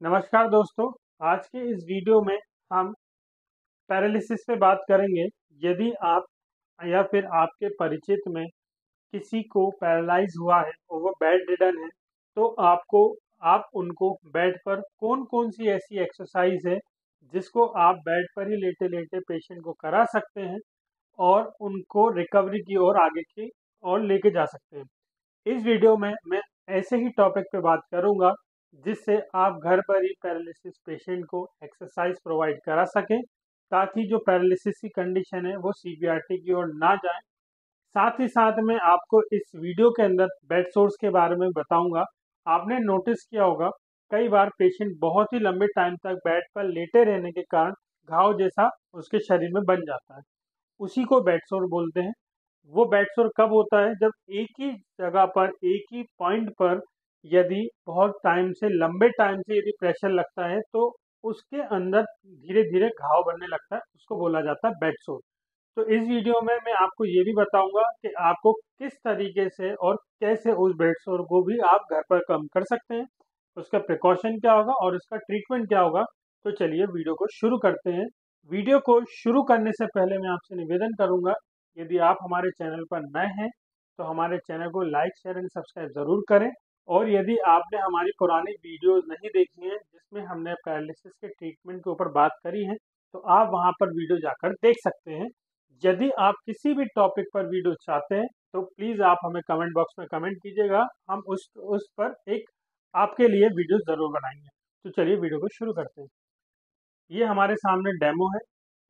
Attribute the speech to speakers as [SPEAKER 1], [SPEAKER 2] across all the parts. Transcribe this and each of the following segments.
[SPEAKER 1] नमस्कार दोस्तों। आज के इस वीडियो में हम पैरालिसिस पे बात करेंगे। यदि आप या फिर आपके परिचित में किसी को पैरालाइज हुआ है और वो बेड रिडन है, तो आप उनको बेड पर कौन कौन सी ऐसी एक्सरसाइज है जिसको आप बेड पर ही लेटे लेटे पेशेंट को करा सकते हैं और उनको रिकवरी की ओर आगे की ओर लेके जा सकते हैं। इस वीडियो में मैं ऐसे ही टॉपिक पे बात करूंगा जिससे आप घर पर ही पैरालिसिस पेशेंट को एक्सरसाइज प्रोवाइड करा सकें, ताकि जो पैरालिसिस की कंडीशन है वो सीवीआरटी की ओर ना जाए। साथ ही साथ मैं आपको इस वीडियो के अंदर बेड सोर्स के बारे में बताऊंगा। आपने नोटिस किया होगा, कई बार पेशेंट बहुत ही लंबे टाइम तक बेड पर लेटे रहने के कारण घाव जैसा उसके शरीर में बन जाता है, उसी को बेड सोर बोलते हैं। वो बेड सोर कब होता है? जब एक ही जगह पर, एक ही पॉइंट पर यदि बहुत टाइम से, लंबे टाइम से यदि प्रेशर लगता है तो उसके अंदर धीरे धीरे घाव बनने लगता है, उसको बोला जाता है बेड सोर। तो इस वीडियो में मैं आपको ये भी बताऊंगा कि आपको किस तरीके से और कैसे उस बेड सोर को भी आप घर पर कम कर सकते हैं, उसका प्रिकॉशन क्या होगा और उसका ट्रीटमेंट क्या होगा। तो चलिए वीडियो को शुरू करते हैं। वीडियो को शुरू करने से पहले मैं आपसे निवेदन करूंगा, यदि आप हमारे चैनल पर नए हैं तो हमारे चैनल को लाइक, शेयर एंड सब्सक्राइब ज़रूर करें। और यदि आपने हमारी पुरानी वीडियोस नहीं देखी हैं जिसमें हमने पैरालिसिस के ट्रीटमेंट के ऊपर बात करी है, तो आप वहां पर वीडियो जाकर देख सकते हैं। यदि आप किसी भी टॉपिक पर वीडियो चाहते हैं तो प्लीज़ आप हमें कमेंट बॉक्स में कमेंट कीजिएगा, हम उस पर एक आपके लिए वीडियो ज़रूर बनाएंगे। तो चलिए वीडियो को शुरू करते हैं। ये हमारे सामने डेमो है,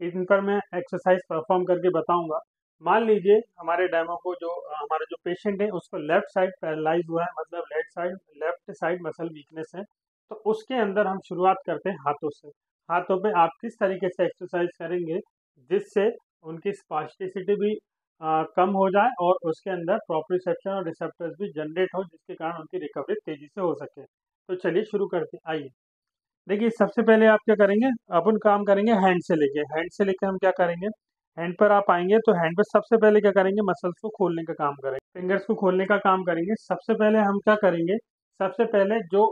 [SPEAKER 1] इन पर मैं एक्सरसाइज परफॉर्म करके बताऊंगा। मान लीजिए हमारे डेमो को, जो हमारा जो पेशेंट है उसको लेफ्ट साइड पैरालाइज हुआ है, मतलब लेफ्ट साइड मसल वीकनेस है। तो उसके अंदर हम शुरुआत करते हैं हाथों से। हाथों पे आप किस तरीके से एक्सरसाइज करेंगे जिससे उनकी स्पास्टिसिटी भी कम हो जाए और उसके अंदर प्रोप्रियोसेप्शन और रिसेप्टर्स भी जनरेट हो, जिसके कारण उनकी रिकवरी तेजी से हो सके। तो चलिए शुरू करते हैं, आइए। देखिए, सबसे पहले आप क्या करेंगे, अपन काम करेंगे हैंड से लेके हम क्या करेंगे, हैंड पर आप आएंगे तो हैंड पर सबसे पहले क्या करेंगे, मसल्स को खोलने का काम करेंगे, फिंगर्स को खोलने का काम करेंगे। सबसे पहले हम क्या करेंगे, सबसे पहले जो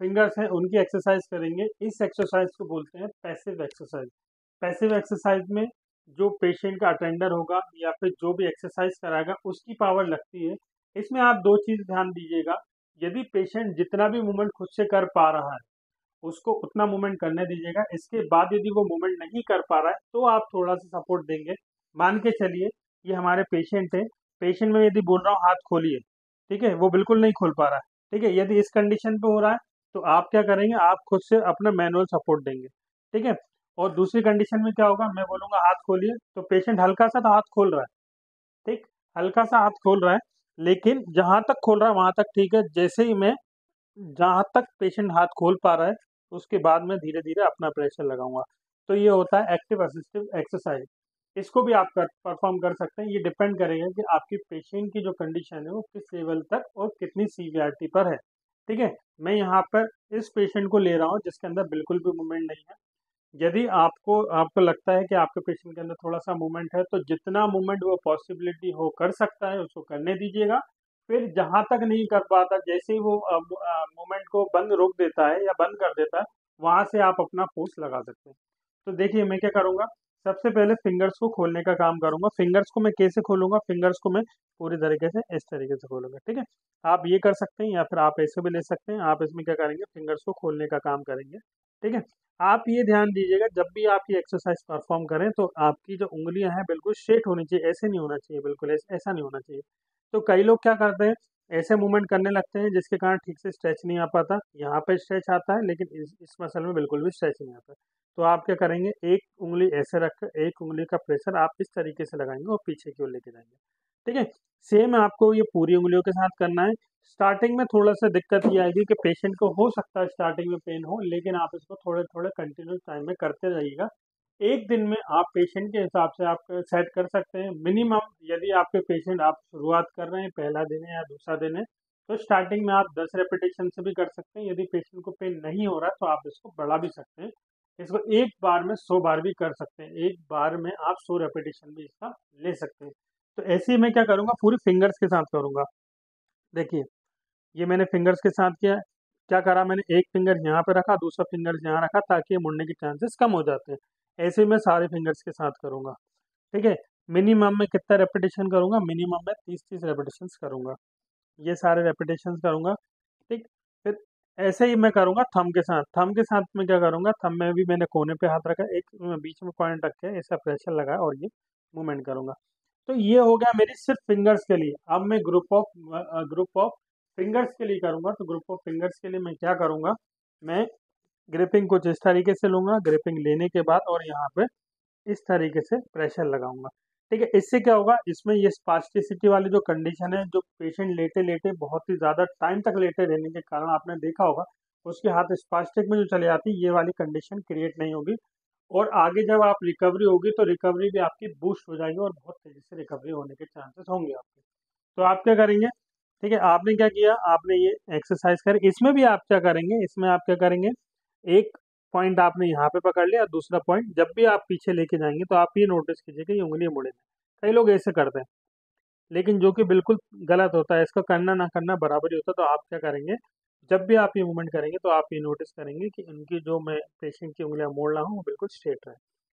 [SPEAKER 1] फिंगर्स हैं उनकी एक्सरसाइज करेंगे। इस एक्सरसाइज को बोलते हैं पैसिव एक्सरसाइज। पैसिव एक्सरसाइज में जो पेशेंट का अटेंडर होगा या फिर जो भी एक्सरसाइज कराएगा उसकी पावर लगती है। इसमें आप दो चीज ध्यान दीजिएगा, यदि पेशेंट जितना भी मूवमेंट खुद से कर पा रहा है उसको उतना मूवमेंट करने दीजिएगा। इसके बाद यदि वो मूवमेंट नहीं कर पा रहा है तो आप थोड़ा सा सपोर्ट देंगे। मान के चलिए ये हमारे पेशेंट है, पेशेंट में यदि बोल रहा हूँ हाथ खोलिए, ठीक है, वो बिल्कुल नहीं खोल पा रहा है, ठीक है, यदि इस कंडीशन पे हो रहा है तो आप क्या करेंगे, आप खुद से अपना मैनुअल सपोर्ट देंगे, ठीक है। और दूसरी कंडीशन में क्या होगा, मैं बोलूंगा हाथ खोलिए तो पेशेंट हल्का सा तो हाथ खोल रहा है, ठीक, हल्का सा हाथ खोल रहा है, लेकिन जहां तक खोल रहा है वहां तक ठीक है। जैसे ही मैं, जहाँ तक पेशेंट हाथ खोल पा रहा है उसके बाद में धीरे धीरे अपना प्रेशर लगाऊंगा। तो ये होता है एक्टिव असिस्टिव एक्सरसाइज। इसको भी आप परफॉर्म कर सकते हैं। ये डिपेंड करेगा कि आपकी पेशेंट की जो कंडीशन है वो किस लेवल तक और कितनी सीवियरिटी पर है, ठीक है। मैं यहाँ पर इस पेशेंट को ले रहा हूँ जिसके अंदर बिल्कुल भी मूवमेंट नहीं है। यदि आपको आपको लगता है कि आपके पेशेंट के अंदर थोड़ा सा मूवमेंट है तो जितना मूवमेंट वो पॉसिबिलिटी हो कर सकता है उसको करने दीजिएगा। फिर जहां तक नहीं कर पाता, जैसे ही वो मूवमेंट को बंद रोक देता है या बंद कर देता है, वहां से आप अपना फोर्स लगा सकते हैं। तो देखिए मैं क्या करूंगा, सबसे पहले फिंगर्स को खोलने का काम करूंगा। फिंगर्स को मैं कैसे खोलूंगा, फिंगर्स को मैं पूरी तरीके से इस तरीके से खोलूंगा, ठीक है। आप ये कर सकते हैं या फिर आप ऐसे भी ले सकते हैं। आप इसमें क्या करेंगे, फिंगर्स को खोलने का काम करेंगे, ठीक है। आप ये ध्यान दीजिएगा जब भी आप ये एक्सरसाइज परफॉर्म करें तो आपकी जो उंगलियां हैं बिल्कुल स्ट्रेट होनी चाहिए, ऐसे नहीं होना चाहिए, बिल्कुल ऐसा नहीं होना चाहिए। तो कई लोग क्या करते हैं, ऐसे मूवमेंट करने लगते हैं जिसके कारण ठीक से स्ट्रेच नहीं आ पाता। यहाँ पे स्ट्रेच आता है लेकिन इस मसल में बिल्कुल भी स्ट्रेच नहीं आता। तो आप क्या करेंगे, एक उंगली ऐसे रखकर एक उंगली का प्रेशर आप इस तरीके से लगाएंगे और पीछे की ओर लेके जाएंगे, ठीक है। सेम आपको ये पूरी उंगलियों के साथ करना है। स्टार्टिंग में थोड़ा सा दिक्कत ये आएगी कि पेशेंट को हो सकता है स्टार्टिंग में पेन हो, लेकिन आप इसको थोड़े थोड़े कंटिन्यूस टाइम में करते रहिएगा। एक दिन में आप पेशेंट के हिसाब से आप सेट कर सकते हैं मिनिमम। यदि आपके पेशेंट, आप शुरुआत कर रहे हैं, पहला दिन है या दूसरा दिन है, तो स्टार्टिंग में आप 10 रेपिटेशन से भी कर सकते हैं। यदि पेशेंट को पेन नहीं हो रहा है तो आप इसको बढ़ा भी सकते हैं। इसको एक बार में 100 बार भी कर सकते हैं, एक बार में आप 100 रेपिटेशन भी इसका ले सकते हैं। तो ऐसे ही मैं क्या करूँगा, पूरी फिंगर्स के साथ करूँगा। देखिए, ये मैंने फिंगर्स के साथ किया। क्या करा मैंने, एक फिंगर यहाँ पे रखा, दूसरा फिंगर यहाँ रखा, ताकि ये मुड़ने के चांसेस कम हो जाते हैं। ऐसे मैं सारे फिंगर्स के साथ करूँगा। ठीक है, मिनिमम में कितना रेपिटेशन करूँगा, मिनिमम में 30-30 रेपिटेशन करूँगा, ये सारे रेपिटेशन करूँगा। ठीक, फिर ऐसे ही मैं करूँगा थंब के साथ। थंब के साथ में क्या करूँगा, थंब में भी मैंने कोने पे हाथ रखा, एक बीच में पॉइंट रख के ऐसा प्रेशर लगाया और ये मूवमेंट करूँगा। तो ये हो गया मेरी सिर्फ फिंगर्स के लिए। अब मैं ग्रुप ऑफ फिंगर्स के लिए करूँगा। तो ग्रुप ऑफ फिंगर्स के लिए मैं क्या करूँगा, मैं ग्रिपिंग कुछ इस तरीके से लूँगा, ग्रिपिंग लेने के बाद और यहाँ पे इस तरीके से प्रेशर लगाऊंगा। ठीक है, इससे क्या होगा, इसमें ये स्पास्टिसिटी वाली जो कंडीशन है, जो पेशेंट लेटे लेटे बहुत ही ज़्यादा टाइम तक लेटे रहने के कारण आपने देखा होगा उसके हाथ स्पास्टिक में जो चले जाती है, ये वाली कंडीशन क्रिएट नहीं होगी। और आगे जब आप रिकवरी होगी तो रिकवरी भी आपकी बूस्ट हो जाएगी और बहुत तेज़ी से रिकवरी होने के चांसेस होंगे आपके। तो आप क्या करेंगे, ठीक है, आपने क्या किया, आपने ये एक्सरसाइज करी। इसमें भी आप क्या करेंगे, इसमें आप क्या करेंगे, एक पॉइंट आपने यहाँ पे पकड़ लिया, दूसरा पॉइंट जब भी आप पीछे लेके जाएंगे तो आप ये नोटिस कीजिए कि ये उंगली मुड़े। कई लोग ऐसे करते हैं, लेकिन जो कि बिल्कुल गलत होता है, इसका करना ना करना बराबर ही होता है। तो आप क्या करेंगे, जब भी आप ये मूवमेंट करेंगे तो आप ये नोटिस करेंगे कि इनकी जो मैं पेशेंट की उंगलियां मोड़ रहा हूँ वो बिल्कुल स्ट्रेट रहे।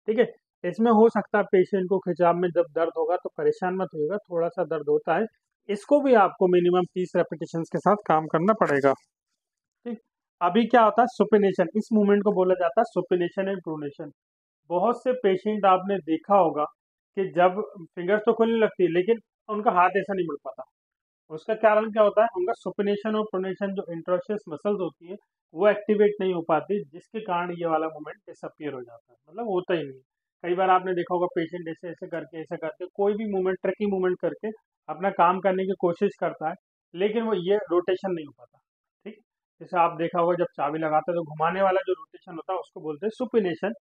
[SPEAKER 1] ठीक है, इसमें हो सकता है पेशेंट को खिंचाव में जब दर्द होगा तो परेशान मत होइएगा, थोड़ा सा दर्द होता है, इसको भी आपको मिनिमम 30 रेपिटेशन के साथ काम करना पड़ेगा। ठीक, अभी क्या होता है सुपिनेशन, इस मूवमेंट को बोला जाता है सुपिनेशन एंड प्रोनेशन। बहुत से पेशेंट आपने देखा होगा कि जब फिंगर्स तो खुलने लगती है लेकिन उनका हाथ ऐसा नहीं मुड़ पाता। उसका कारण क्या होता है, उनका सुपिनेशन और प्रोनेशन जो इंट्रोशियस मसल्स होती है वो एक्टिवेट नहीं हो पाती, जिसके कारण ये वाला मूवमेंट डिसअपियर हो जाता है, मतलब होता ही नहीं। कई बार आपने देखा होगा पेशेंट ऐसे करके कोई भी मूवमेंट, ट्रैकिंग मूवमेंट करके अपना काम करने की कोशिश करता है, लेकिन वो ये रोटेशन नहीं हो पाता। ठीक, जैसे आप देखा होगा जब चाबी लगाते हैं तो घुमाने वाला जो रोटेशन होता है उसको बोलते हैं सुपिनेशन,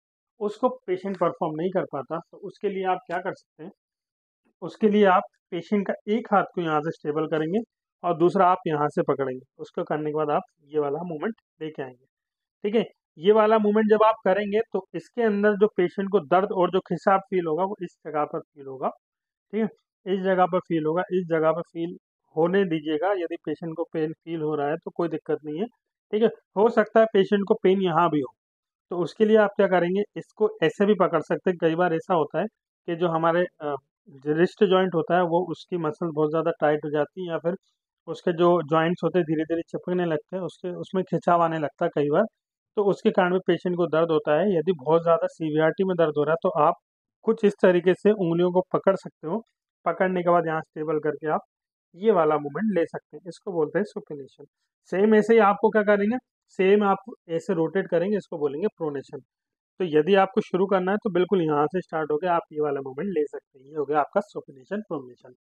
[SPEAKER 1] उसको पेशेंट परफॉर्म नहीं कर पाता। तो उसके लिए आप क्या कर सकते हैं, उसके लिए आप पेशेंट का एक हाथ को यहाँ से स्टेबल करेंगे और दूसरा आप यहाँ से पकड़ेंगे। उसको करने के बाद आप ये वाला मूवमेंट लेके आएंगे। ठीक है, ये वाला मूवमेंट जब आप करेंगे तो इसके अंदर जो पेशेंट को दर्द और जो खिंचाव फील होगा वो इस जगह पर फील होगा। ठीक है, इस जगह पर फील होगा, इस जगह पर फील होने दीजिएगा। यदि पेशेंट को पेन फील हो रहा है तो कोई दिक्कत नहीं है। ठीक है, हो सकता है पेशेंट को पेन यहाँ भी हो, तो उसके लिए आप क्या करेंगे, इसको ऐसे भी पकड़ सकते हैं। कई बार ऐसा होता है कि जो हमारे रिस्ट जॉइंट होता है वो उसकी मसल बहुत ज़्यादा टाइट हो जाती है, या फिर उसके जो जॉइंट्स होते हैं धीरे धीरे चिपकने लगते हैं, उसके उसमें खिंचाव आने लगता है कई बार। तो उसके कारण भी पेशेंट को दर्द होता है। यदि बहुत ज़्यादा सीवियरिटी में दर्द हो रहा है तो आप कुछ इस तरीके से उंगलियों को पकड़ सकते हो। पकड़ने के बाद यहाँ स्टेबल करके आप ये वाला मूवमेंट ले सकते हैं, इसको बोलते हैं सुपिनेशन। सेम ऐसे ही आपको क्या करेंगे, सेम आप ऐसे रोटेट करेंगे, इसको बोलेंगे प्रोनेशन। तो यदि आपको शुरू करना है तो बिल्कुल यहाँ से स्टार्ट हो गया, आप ये वाला मूवमेंट ले सकते हैं। ये हो गया आपका सुपिनेशन प्रोनेशन।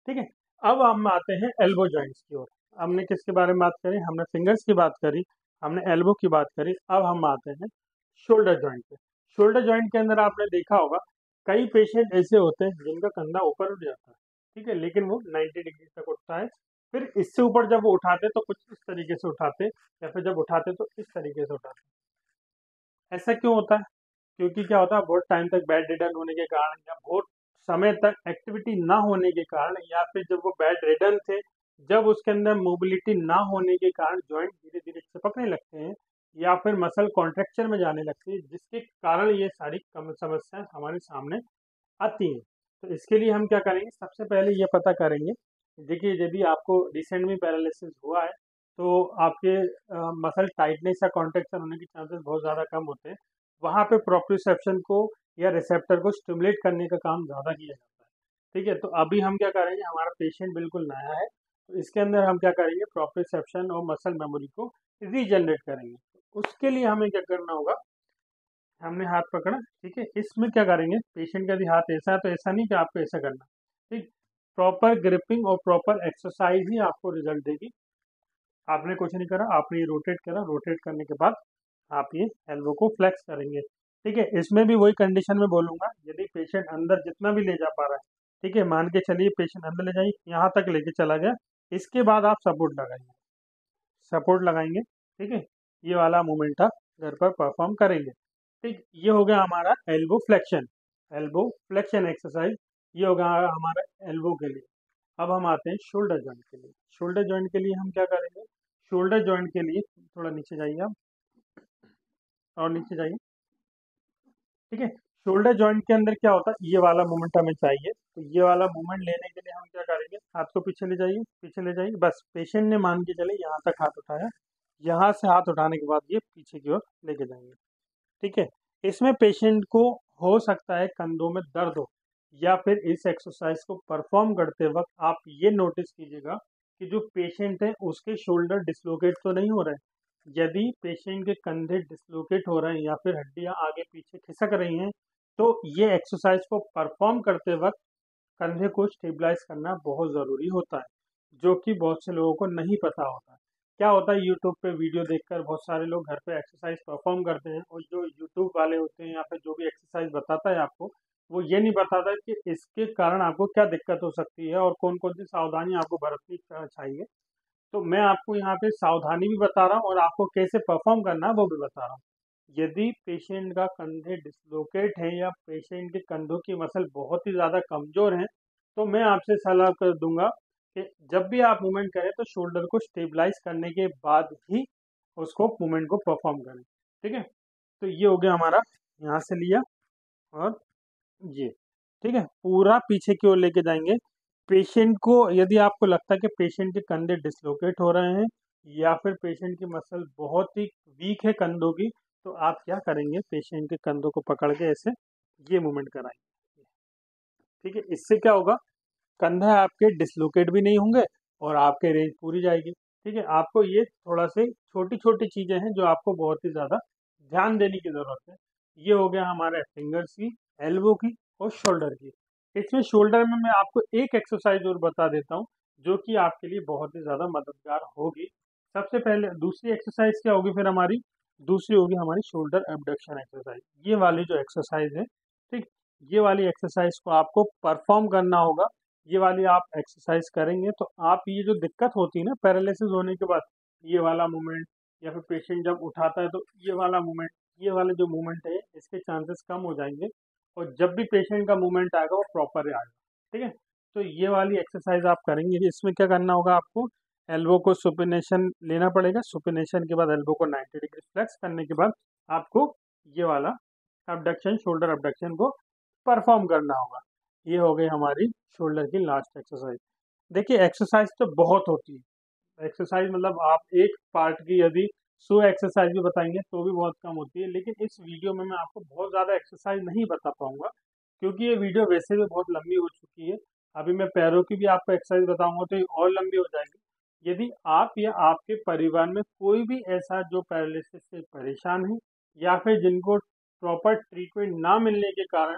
[SPEAKER 1] ठीक है, अब हम आते हैं एल्बो जॉइंट्स की ओर। हमने किसके बारे में बात करी, हमने फिंगर्स की बात करी, हमने एल्बो की बात करी। अब हम आते हैं शोल्डर जॉइंट पे। शोल्डर जॉइंट के अंदर आपने देखा होगा कई पेशेंट ऐसे होते हैं जिनका कंधा ऊपर उठ जाता है, ठीक है, लेकिन वो 90 डिग्री तक उठता है। फिर इससे ऊपर जब वो उठाते तो कुछ इस तरीके से उठाते, या फिर जब उठाते तो इस तरीके से उठाते। ऐसा क्यों होता है, क्योंकि क्या होता है बहुत टाइम तक बेड रिडन होने के कारण, या बहुत समय तक एक्टिविटी ना होने के कारण, या फिर जब वो बेड रिडन थे, जब उसके अंदर मोबिलिटी ना होने के कारण जॉइंट धीरे धीरे चिपकने लगते हैं, या फिर मसल कॉन्ट्रेक्चर में जाने लगती है, जिसके कारण ये सारी कम समस्याएं हमारे सामने आती हैं। तो इसके लिए हम क्या करेंगे, सबसे पहले ये पता करेंगे, देखिए यदि आपको रिसेंट में पैरालिसिस हुआ है तो आपके मसल टाइटनेस या कॉन्ट्रेक्शन होने के चांसेस बहुत ज़्यादा कम होते हैं। वहाँ पे प्रोप्रियोसेप्शन को या रिसेप्टर को स्टिमुलेट करने का काम ज़्यादा किया जाता है। ठीक है, तो अभी हम क्या करेंगे, हमारा पेशेंट बिल्कुल नया है, तो इसके अंदर हम क्या करेंगे, प्रोप्रियोसेप्शन और मसल मेमोरी को रीजनरेट करेंगे। तो उसके लिए हमें क्या करना होगा, हमने हाथ पकड़ा, ठीक है, इसमें क्या करेंगे, पेशेंट का यदि हाथ ऐसा है तो ऐसा नहीं कि आपको ऐसा करना। ठीक, प्रॉपर ग्रिपिंग और प्रॉपर एक्सरसाइज ही आपको रिजल्ट देगी। आपने कुछ नहीं करा, आपने ये रोटेट करा, रोटेट करने के बाद आप ये एल्बो को फ्लेक्स करेंगे। ठीक है, इसमें भी वही कंडीशन में बोलूँगा, यदि पेशेंट अंदर जितना भी ले जा पा रहा है, ठीक है, मान के चलिए पेशेंट अंदर ले जाइए, यहाँ तक लेके चला गया, इसके बाद आप सपोर्ट लगाएंगे, सपोर्ट लगाएंगे। ठीक है, ये वाला मूवमेंट आप घर पर परफॉर्म करेंगे। ठीक, ये हो गया हमारा elbow flexion, elbow flexion exercise, ये होगा हमारा एल्बो के लिए। अब हम आते हैं शोल्डर जॉइंट के लिए। शोल्डर जॉइंट के लिए हम क्या करेंगे, शोल्डर जॉइंट के लिए थोड़ा नीचे जाइए आप, और नीचे जाइए। ठीक है, शोल्डर जॉइंट के अंदर क्या होता है, ये वाला मूवमेंट हमें चाहिए। तो ये वाला मूवमेंट लेने के लिए हम क्या करेंगे, हाथ को पीछे ले जाइए, पीछे ले जाइए। बस पेशेंट ने मान के चले यहाँ तक हाथ उठाया, यहाँ से हाथ उठाने के बाद ये पीछे की ओर लेके जाएंगे। ठीक है, इसमें पेशेंट को हो सकता है कंधों में दर्द हो, या फिर इस एक्सरसाइज को परफॉर्म करते वक्त आप ये नोटिस कीजिएगा कि जो पेशेंट है उसके शोल्डर डिसलोकेट तो नहीं हो रहे हैं। यदि पेशेंट के कंधे डिसलोकेट हो रहे हैं या फिर हड्डियां आगे पीछे खिसक रही हैं, तो ये एक्सरसाइज को परफॉर्म करते वक्त कंधे को स्टेबलाइज करना बहुत ज़रूरी होता है, जो कि बहुत से लोगों को नहीं पता होता है। क्या होता है, यूट्यूब पे वीडियो देखकर बहुत सारे लोग घर पे एक्सरसाइज परफॉर्म करते हैं, और जो यूट्यूब वाले होते हैं या फिर जो भी एक्सरसाइज बताता है आपको, वो ये नहीं बताता है कि इसके कारण आपको क्या दिक्कत हो सकती है और कौन कौन सी सावधानी आपको बरतनी चाहिए। तो मैं आपको यहाँ पे सावधानी भी बता रहा हूँ और आपको कैसे परफॉर्म करना है वो भी बता रहा हूँ। यदि पेशेंट का कंधे डिसलोकेट है या पेशेंट के कंधों की मसल बहुत ही ज़्यादा कमज़ोर है, तो मैं आपसे सलाह कर दूंगा कि जब भी आप मूवमेंट करें तो शोल्डर को स्टेबलाइज करने के बाद ही उसको मूवमेंट को परफॉर्म करें। ठीक है, तो ये हो गया हमारा, यहाँ से लिया और ये। ठीक है, पूरा पीछे की ओर लेके जाएंगे। पेशेंट को यदि आपको लगता है कि पेशेंट के कंधे डिसलोकेट हो रहे हैं या फिर पेशेंट की मसल बहुत ही वीक है कंधों की, तो आप क्या करेंगे, पेशेंट के कंधों को पकड़ के ऐसे ये मूवमेंट कराएंगे। ठीक है, इससे क्या होगा, कंधे आपके डिसलोकेट भी नहीं होंगे और आपके रेंज पूरी जाएगी। ठीक है, आपको ये थोड़ा से छोटी छोटी चीज़ें हैं जो आपको बहुत ही ज़्यादा ध्यान देने की ज़रूरत है। ये हो गया हमारे फिंगर्स की, एल्बो की और शोल्डर की। इसमें शोल्डर में मैं आपको एक एक्सरसाइज और बता देता हूँ जो कि आपके लिए बहुत ही ज़्यादा मददगार होगी। सबसे पहले दूसरी एक्सरसाइज क्या होगी फिर हमारी, दूसरी होगी हमारी शोल्डर एबडक्शन एक्सरसाइज। ये वाली जो एक्सरसाइज है, ठीक, ये वाली एक्सरसाइज को आपको परफॉर्म करना होगा। ये वाली आप एक्सरसाइज करेंगे तो आप ये जो दिक्कत होती है ना पैरालिसिस होने के बाद, ये वाला मूवमेंट या फिर पेशेंट जब उठाता है तो ये वाला मूवमेंट, ये वाले जो मूवमेंट है इसके चांसेस कम हो जाएंगे, और जब भी पेशेंट का मूवमेंट आएगा वो प्रॉपर आएगा। ठीक है, तो ये वाली एक्सरसाइज आप करेंगे। इसमें क्या करना होगा, आपको एल्बो को सुपिनेशन लेना पड़ेगा। सुपिनेशन के बाद एल्बो को 90 डिग्री फ्लेक्स करने के बाद आपको ये वाला अबडक्शन, शोल्डर अबडक्शन को परफॉर्म करना होगा। ये हो गई हमारी शोल्डर की लास्ट एक्सरसाइज। देखिए एक्सरसाइज तो बहुत होती है, एक्सरसाइज मतलब आप एक पार्ट की यदि 100 एक्सरसाइज भी बताएंगे तो भी बहुत कम होती है, लेकिन इस वीडियो में मैं आपको बहुत ज़्यादा एक्सरसाइज नहीं बता पाऊंगा क्योंकि ये वीडियो वैसे भी बहुत लंबी हो चुकी है। अभी मैं पैरों की भी आपको एक्सरसाइज बताऊंगा तो ये और लंबी हो जाएगी। यदि आप या आपके परिवार में कोई भी ऐसा जो पैरालिसिस से परेशान है या फिर जिनको प्रॉपर ट्रीटमेंट ना मिलने के कारण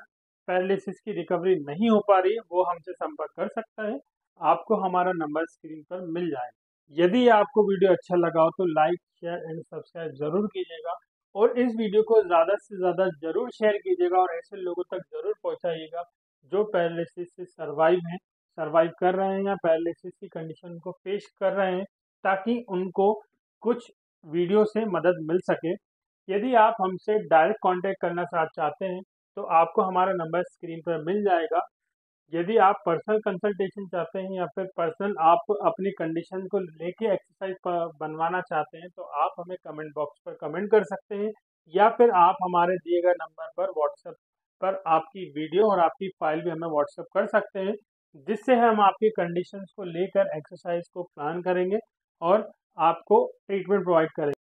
[SPEAKER 1] पैरालिसिस की रिकवरी नहीं हो पा रही है, वो हमसे संपर्क कर सकता है। आपको हमारा नंबर स्क्रीन पर मिल जाएगा। यदि आपको वीडियो अच्छा लगा हो तो लाइक, शेयर एंड सब्सक्राइब जरूर कीजिएगा, और इस वीडियो को ज़्यादा से ज़्यादा जरूर शेयर कीजिएगा और ऐसे लोगों तक जरूर पहुंचाइएगा जो पैरालिसिस से सर्वाइव कर रहे हैं या पैरालिसिस की कंडीशन को फेस कर रहे हैं, ताकि उनको कुछ वीडियो से मदद मिल सके। यदि आप हमसे डायरेक्ट कांटेक्ट करना चाहते हैं तो आपको हमारा नंबर स्क्रीन पर मिल जाएगा। यदि आप पर्सनल कंसल्टेशन चाहते हैं या फिर पर्सनल आप अपनी कंडीशन को लेके एक्सरसाइज बनवाना चाहते हैं तो आप हमें कमेंट बॉक्स पर कमेंट कर सकते हैं, या फिर आप हमारे दिए गए नंबर पर व्हाट्सएप पर आपकी वीडियो और आपकी फाइल भी हमें व्हाट्सएप कर सकते हैं, जिससे हम आपकी कंडीशंस को लेकर एक्सरसाइज को प्लान करेंगे और आपको ट्रीटमेंट प्रोवाइड करेंगे।